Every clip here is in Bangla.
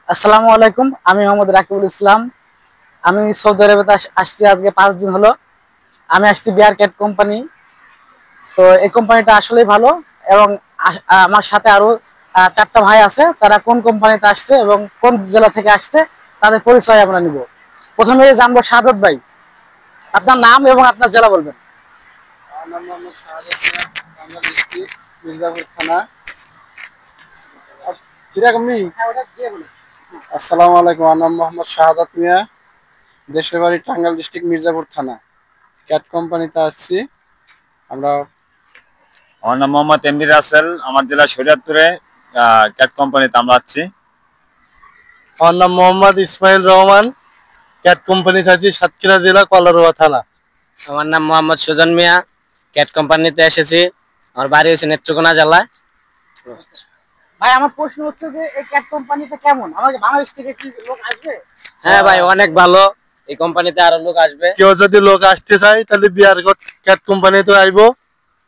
আসসালামু আলাইকুম। আমি মোহাম্মদ রাকিবুল ইসলাম। আমি সৌদি আরবে আসছি আজকে 5 দিন হলো। আমি আসছি বিআর ক্যাট কোম্পানি। তো এই কোম্পানিটা আসলেই ভালো এবং আমার সাথে আরো 4টা ভাই আছে। তারা কোন কোম্পানিতে আসছে এবং কোন জেলা থেকে আসছে তাদের পরিচয় আমরা নিব। প্রথমে জানবো শাহাদত ভাই, আপনার নাম এবং আপনার জেলা বলবেন। আমার নাম মোহাম্মদ শাহাদাত মিয়া, টাঙ্গাইল ডিস্ট্রিক্ট মির্জাপুর থানা। আসসালামু আলাইকুম। আমার নাম মোহাম্মদ শাহাদাত মিয়া, দেশের বাড়ি টাঙ্গাইল ডিস্ট্রিক্ট মির্জাপুর থানা। ক্যাট কোম্পানিতে আসছি আমরা। আমার নাম মোহাম্মদ এমডি রাসেল, আমার জেলা শরীয়তপুরে ক্যাট কোম্পানিতে আমরা আছি। আমার নাম মোহাম্মদ ইসমাইল রহমান, ক্যাট কোম্পানিতে আছি সাতক্ষীরা জেলা কলারোয়া থানা। আমার নাম মোহাম্মদ সুজন মিয়া, ক্যাট কোম্পানিতে এসেছি। আমার বাড়ি হচ্ছে নেত্রকোনা জেলায়। ভাই, আমার প্রশ্ন হচ্ছে যে এই ক্যাট কোম্পানিটা কেমন? আমাদের বাংলাদেশ থেকে কি লোক আসবে? হ্যাঁ ভাই, অনেক ভালো। এই কোম্পানিতে আরো লোক আসবে। কেউ যদি লোক আসতে চায় তাহলে বিআর ক্যাট কোম্পানিতে আইবো।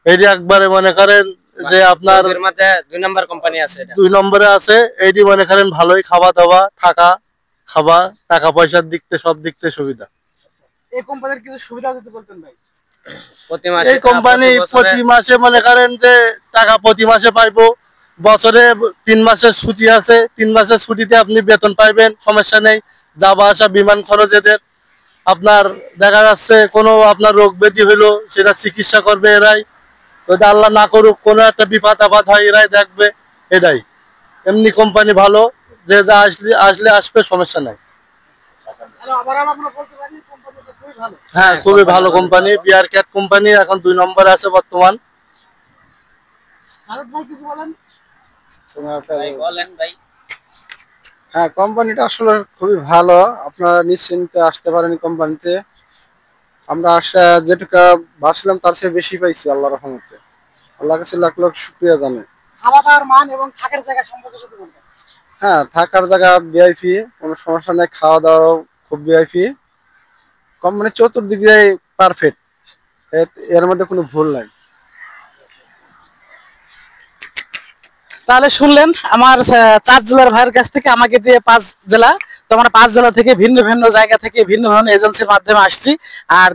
এইটি একবারে মনে করেন যে আপনার এর মধ্যে 2 নম্বর কোম্পানি আছে, এটা 2 নম্বরে আছে। এইটি মনে করেন ভালোই, খাওয়া দাওয়া থাকা খাওয়া টাকা পয়সার দিক থেকে সব দিক থেকে সুবিধা। এই কোম্পানির কিছু সুবিধা যদি বলতেন ভাই। প্রতি মাসে এই কোম্পানি প্রতি মাসে মনে করেন যে টাকা প্রতি মাসে পাইবো। বছরে 3 মাসের ছুটি আছে, 3 মাসের ছুটিতে আপনি বেতন পাইবেন, সমস্যা নেই। যাওয়া আসা বিমান খরচ এদের। আপনার দেখা যাচ্ছে কোনো আপনার রোগ ব্যাধি হইলো সেটা চিকিৎসা করবে এরাই। যদি আল্লাহ না করুক কোনো একটা বিপদ আপদ হয় এরাই দেখবে। এটাই এমনি কোম্পানি ভালো, যে যা আসলে আসবে, সমস্যা নাই। হ্যাঁ, খুবই ভালো কোম্পানি। বিআর ক্যাট কোম্পানি এখন 2 নম্বরে আছে বর্তমান। বলেন ভাই। হ্যাঁ, কোম্পানিটা আসলে খুবই ভালো। আপনারা নিশ্চিন্তে আসতে পারেন কোম্পানিতে। আমরা আসা যেটুকু ভাবছিলাম তার চেয়ে বেশি পাইছি আল্লাহর রহমতে। আল্লাহর কাছে লাখ লাখ শুকরিয়া জানাই। খাওয়া দাওয়ার মান এবং থাকার জায়গা সম্পর্কে যদি বলতেন। হ্যাঁ, থাকার জায়গা ভিআইপি, কোনো সমস্যা নেই। খাওয়া দাওয়াও খুব ভিআইপি। কোম্পানি চতুর্দিকে পারফেক্ট, এর মধ্যে কোনো ভুল নাই। তাহলে শুনলেন আমার 4 জেলার ভাইয়ের কাছ থেকে, আমাকে দিয়ে 5 জেলা। তো আমরা 5 জেলা থেকে ভিন্ন ভিন্ন জায়গা থেকে ভিন্ন ভিন্ন এজেন্সির মাধ্যমে আসছি। আর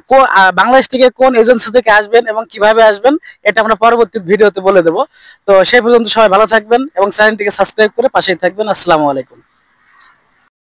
বাংলাদেশ থেকে কোন এজেন্সি থেকে আসবেন এবং কিভাবে আসবেন এটা আমরা পরবর্তী ভিডিওতে বলে দেবো। তো সেই পর্যন্ত সবাই ভালো থাকবেন এবং চ্যানেলটিকে সাবস্ক্রাইব করে পাশেই থাকবেন। আসসালামু আলাইকুম।